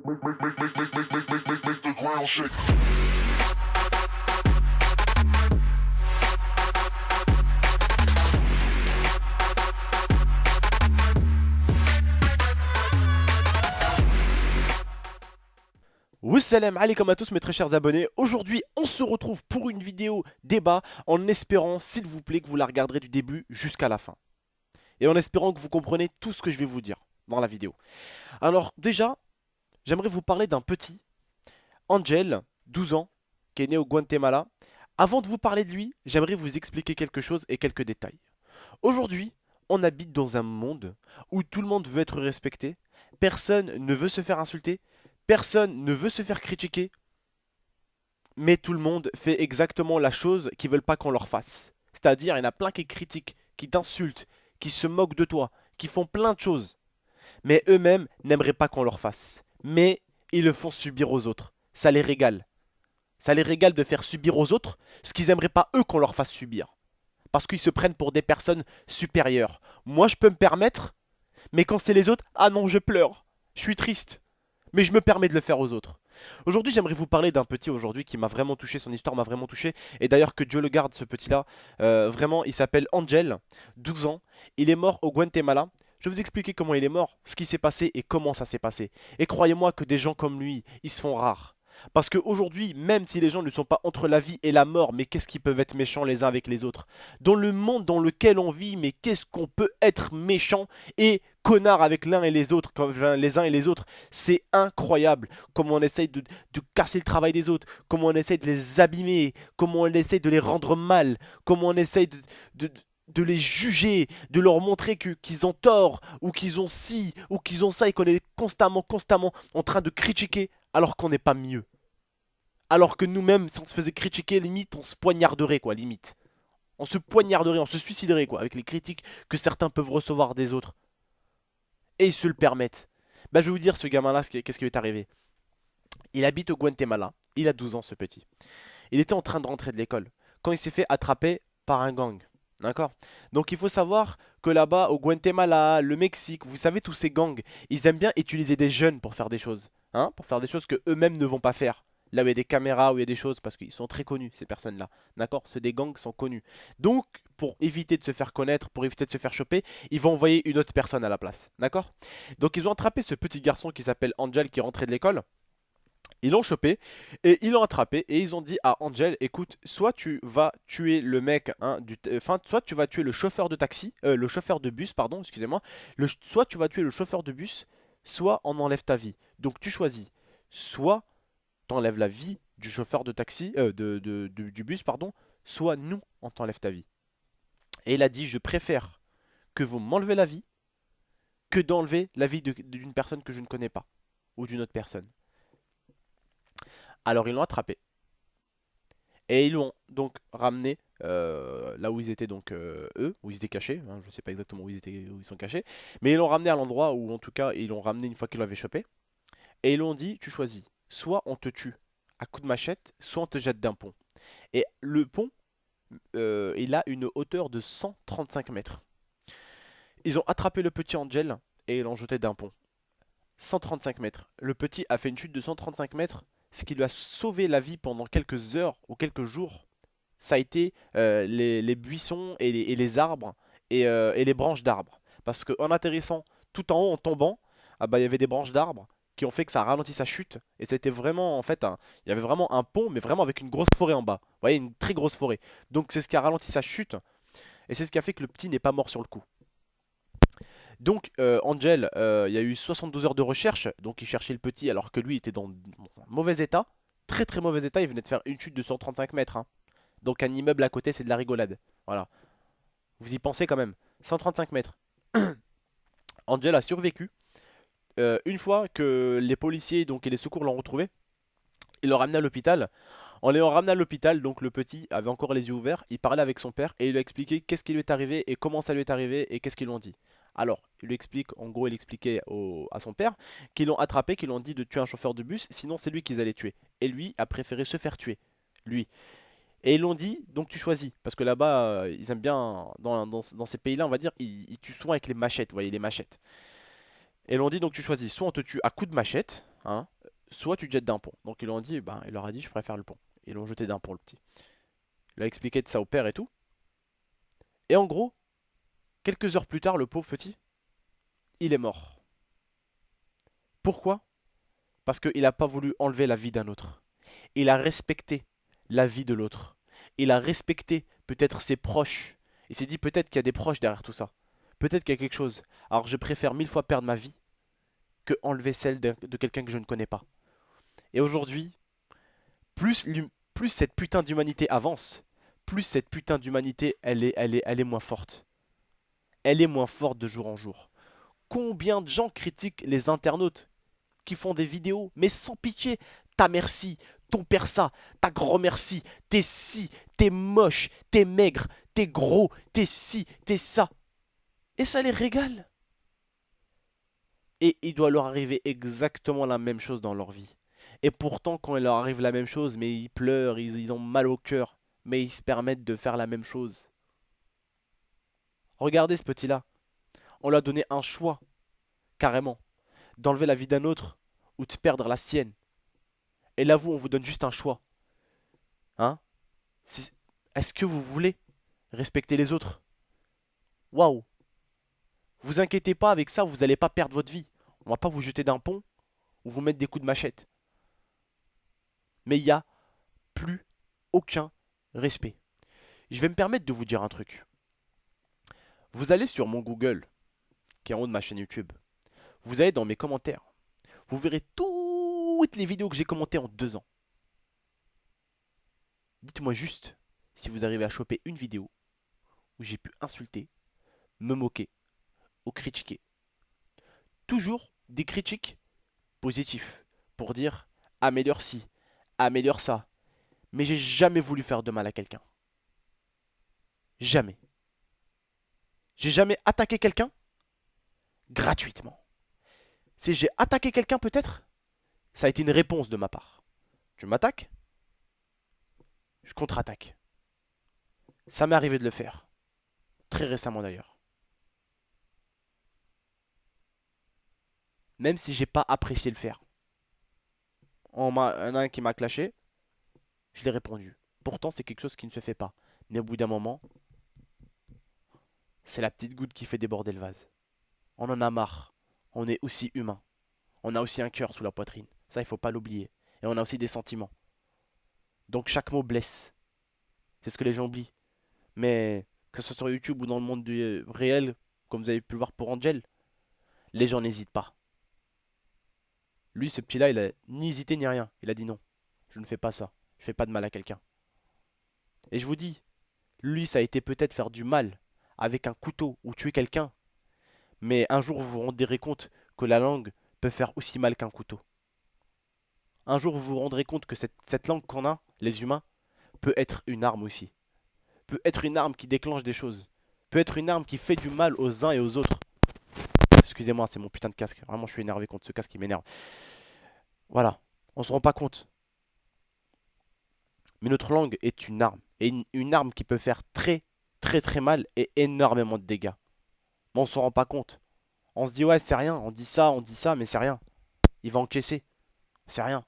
Make the ground shake. Wassalam alaikum à tous mes très chers abonnés. Aujourd'hui on se retrouve pour une vidéo débat en espérant s'il vous plaît que vous la regarderez du début jusqu'à la fin. Et en espérant que vous comprenez tout ce que je vais vous dire dans la vidéo. Alors déjà, j'aimerais vous parler d'un petit, Angel, 12 ans, qui est né au Guatemala. Avant de vous parler de lui, j'aimerais vous expliquer quelque chose et quelques détails. Aujourd'hui, on habite dans un monde où tout le monde veut être respecté, personne ne veut se faire insulter, personne ne veut se faire critiquer, mais tout le monde fait exactement la chose qu'ils veulent pas qu'on leur fasse. C'est-à-dire, il y en a plein qui critiquent, qui t'insultent, qui se moquent de toi, qui font plein de choses, mais eux-mêmes n'aimeraient pas qu'on leur fasse. Mais ils le font subir aux autres. Ça les régale. Ça les régale de faire subir aux autres ce qu'ils aimeraient pas eux qu'on leur fasse subir. Parce qu'ils se prennent pour des personnes supérieures. Moi, je peux me permettre, mais quand c'est les autres, ah non, je pleure. Je suis triste. Mais je me permets de le faire aux autres. Aujourd'hui, j'aimerais vous parler d'un petit aujourd'hui qui m'a vraiment touché, son histoire m'a vraiment touché. Et d'ailleurs, que Dieu le garde, ce petit-là. Vraiment, il s'appelle Angel, 12 ans. Il est mort au Guatemala. Je vais vous expliquer comment il est mort, ce qui s'est passé et comment ça s'est passé. Et croyez-moi que des gens comme lui, ils se font rares. Parce qu'aujourd'hui, même si les gens ne sont pas entre la vie et la mort, mais qu'est-ce qu'ils peuvent être méchants les uns avec les autres? Dans le monde dans lequel on vit, mais qu'est-ce qu'on peut être méchant et connard avec l'un et les autres, comme les uns et les autres? C'est incroyable comment on essaye de casser le travail des autres, comment on essaye de les abîmer, comment on essaye de les rendre mal, comment on essaye de, de les juger, de leur montrer qu'ils ont tort, ou qu'ils ont ci, ou qu'ils ont ça, et qu'on est constamment en train de critiquer alors qu'on n'est pas mieux. Alors que nous-mêmes, si on se faisait critiquer, limite, on se poignarderait, quoi, limite. On se poignarderait, on se suiciderait, quoi, avec les critiques que certains peuvent recevoir des autres. Et ils se le permettent. Bah, je vais vous dire, ce gamin-là, qu'est-ce qui lui est arrivé. Il habite au Guatemala, il a 12 ans, ce petit. Il était en train de rentrer de l'école, quand il s'est fait attraper par un gang. D'accord? Donc il faut savoir que là-bas, au Guatemala, le Mexique, vous savez, tous ces gangs, ils aiment bien utiliser des jeunes pour faire des choses. Hein? Pour faire des choses que eux-mêmes ne vont pas faire. Là où il y a des caméras, où il y a des choses, parce qu'ils sont très connus, ces personnes-là. D'accord? Ceux des gangs sont connus. Donc, pour éviter de se faire connaître, pour éviter de se faire choper, ils vont envoyer une autre personne à la place. D'accord? Donc ils ont attrapé ce petit garçon qui s'appelle Angel, qui est rentré de l'école. Ils l'ont chopé et ils l'ont attrapé et ils ont dit à Angel, écoute, soit tu vas tuer le mec, hein, enfin, soit tu vas tuer le chauffeur de taxi, le chauffeur de bus, pardon, excusez-moi, soit tu vas tuer le chauffeur de bus, soit on enlève ta vie. Donc tu choisis, soit t'enlèves la vie du chauffeur de taxi, du bus, pardon, soit nous, on t'enlève ta vie. Et il a dit, je préfère que vous m'enlevez la vie que d'enlever la vie d'une personne que je ne connais pas ou d'une autre personne. Alors ils l'ont attrapé. Et ils l'ont donc ramené là où ils étaient donc eux, où ils étaient cachés. Hein, je ne sais pas exactement où ils sont cachés, mais ils l'ont ramené à l'endroit où en tout cas ils l'ont ramené une fois qu'ils l'avaient chopé. Et ils l'ont dit, tu choisis, soit on te tue à coups de machette, soit on te jette d'un pont. Et le pont, il a une hauteur de 135 mètres. Ils ont attrapé le petit Angel et ils l'ont jeté d'un pont. 135 mètres. Le petit a fait une chute de 135 mètres, ce qui lui a sauvé la vie pendant quelques heures ou quelques jours. Ça a été les buissons et les arbres et les branches d'arbres. Parce qu'en atterrissant tout en haut, en tombant, ah bah, il y avait des branches d'arbres qui ont fait que ça a ralenti sa chute. Et c'était vraiment, en fait, il y avait vraiment un pont, mais vraiment avec une grosse forêt en bas. Vous voyez, une très grosse forêt. Donc c'est ce qui a ralenti sa chute. Et c'est ce qui a fait que le petit n'est pas mort sur le coup. Donc Angel, il y a eu 72 heures de recherche. Donc il cherchait le petit alors que lui était dans un mauvais état. Très très mauvais état. Il venait de faire une chute de 135 mètres. Hein. Donc un immeuble à côté, c'est de la rigolade. Voilà. Vous y pensez quand même. 135 mètres. Angel a survécu. Une fois que les policiers donc, et les secours l'ont retrouvé, ils l'ont ramené à l'hôpital. En l'ayant ramené à l'hôpital, donc le petit avait encore les yeux ouverts. Il parlait avec son père et il lui a expliqué qu'est-ce qui lui est arrivé et comment ça lui est arrivé et qu'est-ce qu'ils lui ont dit. Alors, il lui explique, en gros, il expliquait à son père qu'ils l'ont attrapé, qu'ils lui ont dit de tuer un chauffeur de bus, sinon c'est lui qu'ils allaient tuer. Et lui a préféré se faire tuer, lui. Et ils l'ont dit, donc tu choisis. Parce que là-bas, ils aiment bien, dans ces pays-là, on va dire, ils tuent souvent avec les machettes, vous voyez, les machettes. Et ils l'ont dit, donc tu choisis. Soit on te tue à coups de machette, hein, soit tu te jettes d'un pont. Donc ils lui ont dit, ben, il leur a dit, je préfère le pont. Ils l'ont jeté d'un pont, le petit. Il a expliqué de ça au père et tout. Et en gros, quelques heures plus tard, le pauvre petit, il est mort. Pourquoi? Parce qu'il n'a pas voulu enlever la vie d'un autre. Il a respecté la vie de l'autre. Il a respecté peut-être ses proches. Il s'est dit peut-être qu'il y a des proches derrière tout ça. Peut-être qu'il y a quelque chose. Alors je préfère 1000 fois perdre ma vie que enlever celle de quelqu'un que je ne connais pas. Et aujourd'hui, plus cette putain d'humanité avance, plus cette putain d'humanité, elle est moins forte. Elle est moins forte de jour en jour. Combien de gens critiquent les internautes qui font des vidéos, mais sans pitié. Ta merci, ton père ça, ta grand-mère ci, t'es ci, t'es moche, t'es maigre, t'es gros, t'es ci, t'es ça. Et ça les régale. Et il doit leur arriver exactement la même chose dans leur vie. Et pourtant, quand il leur arrive la même chose, mais ils pleurent, ils ont mal au cœur, mais ils se permettent de faire la même chose. Regardez ce petit-là. On lui a donné un choix, carrément, d'enlever la vie d'un autre ou de perdre la sienne. Et là, vous, on vous donne juste un choix. Hein? Est-ce que vous voulez respecter les autres? Waouh! Vous inquiétez pas avec ça, vous n'allez pas perdre votre vie. On va pas vous jeter d'un pont ou vous mettre des coups de machette. Mais il n'y a plus aucun respect. Je vais me permettre de vous dire un truc. Vous allez sur mon Google, qui est en haut de ma chaîne YouTube. Vous allez dans mes commentaires. Vous verrez toutes les vidéos que j'ai commentées en 2 ans. Dites-moi juste si vous arrivez à choper une vidéo où j'ai pu insulter, me moquer ou critiquer. Toujours des critiques positifs pour dire améliore ci, améliore ça. Mais j'ai jamais voulu faire de mal à quelqu'un. Jamais. J'ai jamais attaqué quelqu'un gratuitement. Si j'ai attaqué quelqu'un peut-être, ça a été une réponse de ma part. Tu m'attaques, je contre-attaque. Ça m'est arrivé de le faire. Très récemment d'ailleurs. Même si j'ai pas apprécié le faire. Il y en a un qui m'a clashé, je l'ai répondu. Pourtant c'est quelque chose qui ne se fait pas. Mais au bout d'un moment, c'est la petite goutte qui fait déborder le vase. On en a marre. On est aussi humain. On a aussi un cœur sous la poitrine. Ça, il faut pas l'oublier. Et on a aussi des sentiments. Donc chaque mot blesse. C'est ce que les gens oublient. Mais que ce soit sur YouTube ou dans le monde du réel, comme vous avez pu le voir pour Angel, les gens n'hésitent pas. Lui, ce petit-là, il a ni hésité ni rien. Il a dit non. Je ne fais pas ça. Je fais pas de mal à quelqu'un. Et je vous dis, lui, ça a été peut-être faire du mal avec un couteau ou tuer quelqu'un. Mais un jour, vous vous rendrez compte que la langue peut faire aussi mal qu'un couteau. Un jour, vous vous rendrez compte que cette langue qu'on a, les humains, peut être une arme aussi. Peut être une arme qui déclenche des choses. Peut être une arme qui fait du mal aux uns et aux autres. Excusez-moi, c'est mon putain de casque. Vraiment, je suis énervé contre ce casque qui m'énerve. Voilà, on se rend pas compte. Mais notre langue est une arme. Et une arme qui peut faire très, très, très mal et énormément de dégâts. Mais on s'en rend pas compte. On se dit, ouais, c'est rien. On dit ça, mais c'est rien. Il va encaisser. C'est rien.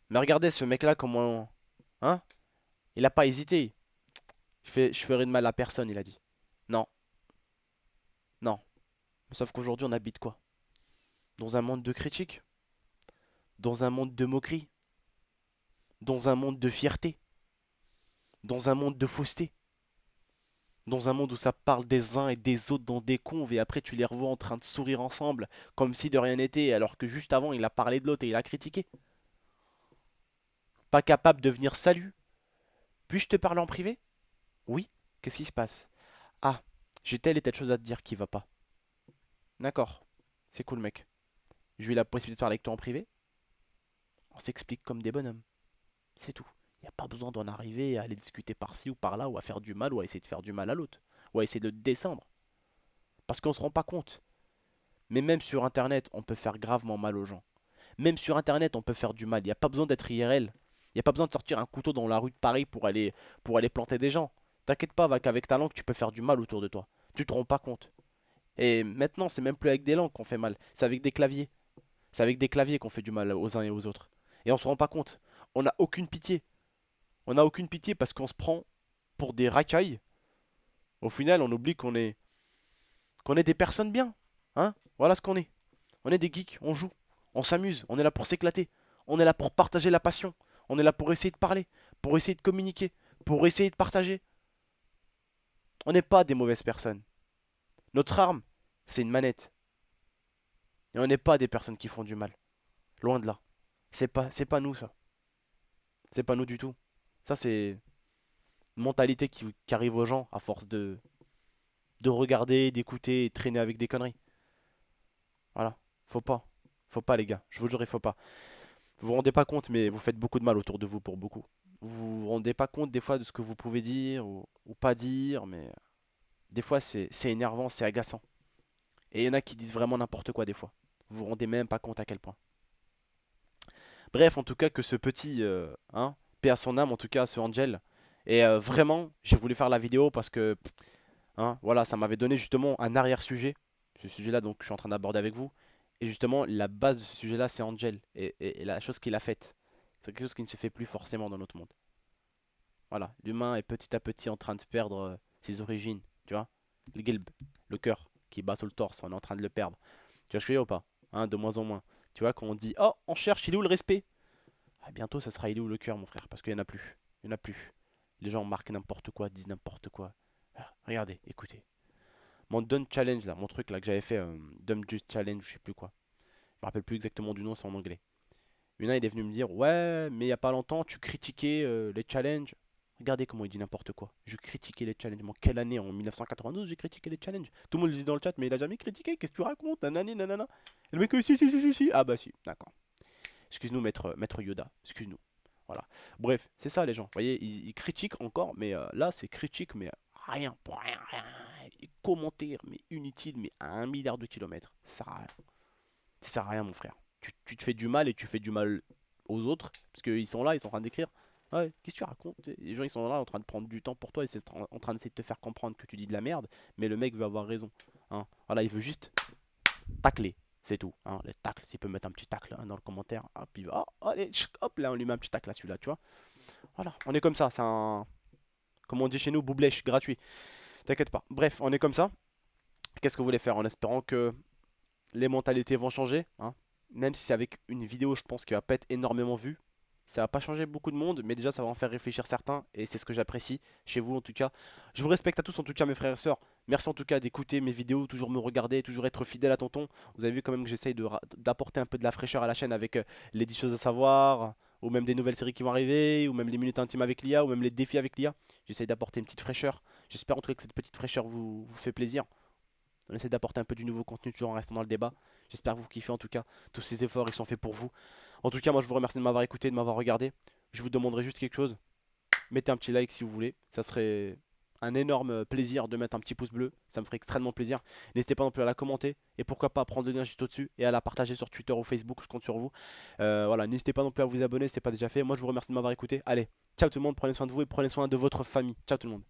Mais regardez ce mec-là, comment. Hein? Il a pas hésité. Je ferai de mal à personne, il a dit. Non, non. Sauf qu'aujourd'hui, on habite quoi? Dans un monde de critiques? Dans un monde de moqueries? Dans un monde de fierté? Dans un monde de fausseté? Dans un monde où ça parle des uns et des autres dans des conves et après tu les revois en train de sourire ensemble comme si de rien n'était alors que juste avant il a parlé de l'autre et il a critiqué. Pas capable de venir salut. Puis-je te parler en privé? Oui. Qu'est-ce qui se passe? Ah, j'ai telle et telle chose à te dire qui va pas. D'accord. C'est cool mec. Je eu la possibilité de parler avec toi en privé. On s'explique comme des bonhommes. C'est tout. Il n'y a pas besoin d'en arriver à aller discuter par-ci ou par-là ou à faire du mal ou à essayer de faire du mal à l'autre. Ou à essayer de le descendre. Parce qu'on se rend pas compte. Mais même sur internet, on peut faire gravement mal aux gens. Même sur internet, on peut faire du mal. Il n'y a pas besoin d'être IRL. Il n'y a pas besoin de sortir un couteau dans la rue de Paris pour aller planter des gens. T'inquiète pas, qu'avec ta langue, tu peux faire du mal autour de toi. Tu te rends pas compte. Et maintenant, c'est même plus avec des langues qu'on fait mal. C'est avec des claviers. C'est avec des claviers qu'on fait du mal aux uns et aux autres. Et on se rend pas compte. On n'a aucune pitié. On n'a aucune pitié parce qu'on se prend pour des racailles. Au final, on oublie qu'on est des personnes bien. Hein? Voilà ce qu'on est. On est des geeks, on joue, on s'amuse, on est là pour s'éclater. On est là pour partager la passion. On est là pour essayer de parler, pour essayer de communiquer, pour essayer de partager. On n'est pas des mauvaises personnes. Notre arme, c'est une manette. Et on n'est pas des personnes qui font du mal. Loin de là. C'est pas nous ça. C'est pas nous du tout. Ça c'est une mentalité qui arrive aux gens à force de regarder, d'écouter et de traîner avec des conneries. Voilà. Faut pas. Faut pas les gars. Je vous le jure, il faut pas. Vous vous rendez pas compte, mais vous faites beaucoup de mal autour de vous pour beaucoup. Vous vous rendez pas compte des fois de ce que vous pouvez dire ou pas dire, mais des fois c'est énervant, c'est agaçant. Et il y en a qui disent vraiment n'importe quoi des fois. Vous vous rendez même pas compte à quel point. Bref, en tout cas, que ce petit, paix à son âme, en tout cas, ce Angel. Et vraiment, j'ai voulu faire la vidéo parce que, voilà, ça m'avait donné justement un arrière-sujet. Ce sujet-là, donc, je suis en train d'aborder avec vous. Et justement, la base de ce sujet-là, c'est Angel. Et la chose qu'il a faite. C'est quelque chose qui ne se fait plus forcément dans notre monde. Voilà, l'humain est petit à petit en train de perdre ses origines, tu vois. Le gilb, le cœur qui bat sur le torse, on est en train de le perdre. Tu vois ce que je veux dire ou pas? De moins en moins. Tu vois, quand on dit, oh, on cherche, il est où le respect? Ah, bientôt, ça sera il est où le cœur, mon frère, parce qu'il n'y en a plus. Il n'y en a plus. Les gens marquent n'importe quoi, disent n'importe quoi. Regardez, écoutez. Mon Done Challenge, là, mon truc là que j'avais fait, Dumb Just Challenge, je sais plus quoi. Je me rappelle plus exactement du nom, c'est en anglais. Il y en a, il est venu me dire, ouais, mais il y a pas longtemps, tu critiquais les challenges. Regardez comment il dit n'importe quoi. Je critiquais les challenges. Mais quelle année? En 1992, j'ai critiqué les challenges. Tout le monde le dit dans le chat, mais il a jamais critiqué. Qu'est-ce que tu racontes? Nanani, nanana. Et le mec, si. Ah bah si, d'accord. Excuse-nous, maître Yoda. Excuse-nous. Voilà. Bref, c'est ça les gens. Vous voyez, ils critiquent encore, mais là, c'est critique, mais rien, pour rien, rien. Et commentaires, mais inutiles, mais à 1 milliard de kilomètres. Ça sert à rien. Ça sert à rien, mon frère. Tu te fais du mal et tu fais du mal aux autres, parce qu'ils sont là, ils sont en train d'écrire. Ouais, qu'est-ce que tu racontes? Les gens ils sont là en train de prendre du temps pour toi, ils sont en train d'essayer de te faire comprendre que tu dis de la merde, mais le mec veut avoir raison. Voilà, il veut juste tacler, c'est tout. Les tacles, s'il peut mettre un petit tacle dans le commentaire, hop, il va, allez, hop, là on lui met un petit tacle là, celui-là, tu vois. Voilà, on est comme ça, c'est un, comme on dit chez nous, boublèche gratuit. T'inquiète pas. Bref, on est comme ça. Qu'est-ce que vous voulez faire en espérant que les mentalités vont changer, même si c'est avec une vidéo, je pense, qui va pas être énormément vue. Ça va pas changer beaucoup de monde, mais déjà ça va en faire réfléchir certains, et c'est ce que j'apprécie chez vous en tout cas. Je vous respecte à tous en tout cas mes frères et sœurs. Merci en tout cas d'écouter mes vidéos, toujours me regarder, toujours être fidèle à tonton. Vous avez vu quand même que j'essaye d'apporter un peu de la fraîcheur à la chaîne avec les 10 choses à savoir, ou même des nouvelles séries qui vont arriver, ou même les minutes intimes avec l'IA, ou même les défis avec l'IA. J'essaye d'apporter une petite fraîcheur. J'espère en tout cas que cette petite fraîcheur vous fait plaisir. On essaie d'apporter un peu du nouveau contenu toujours en restant dans le débat. J'espère que vous kiffez en tout cas. Tous ces efforts ils sont faits pour vous. En tout cas moi je vous remercie de m'avoir écouté, de m'avoir regardé. Je vous demanderai juste quelque chose. Mettez un petit like si vous voulez. Ça serait un énorme plaisir de mettre un petit pouce bleu. Ça me ferait extrêmement plaisir. N'hésitez pas non plus à la commenter. Et pourquoi pas à prendre le lien juste au-dessus. Et à la partager sur Twitter ou Facebook. Je compte sur vous. Voilà, n'hésitez pas non plus à vous abonner si ce n'est pas déjà fait. Moi je vous remercie de m'avoir écouté. Allez, ciao tout le monde. Prenez soin de vous et prenez soin de votre famille. Ciao tout le monde.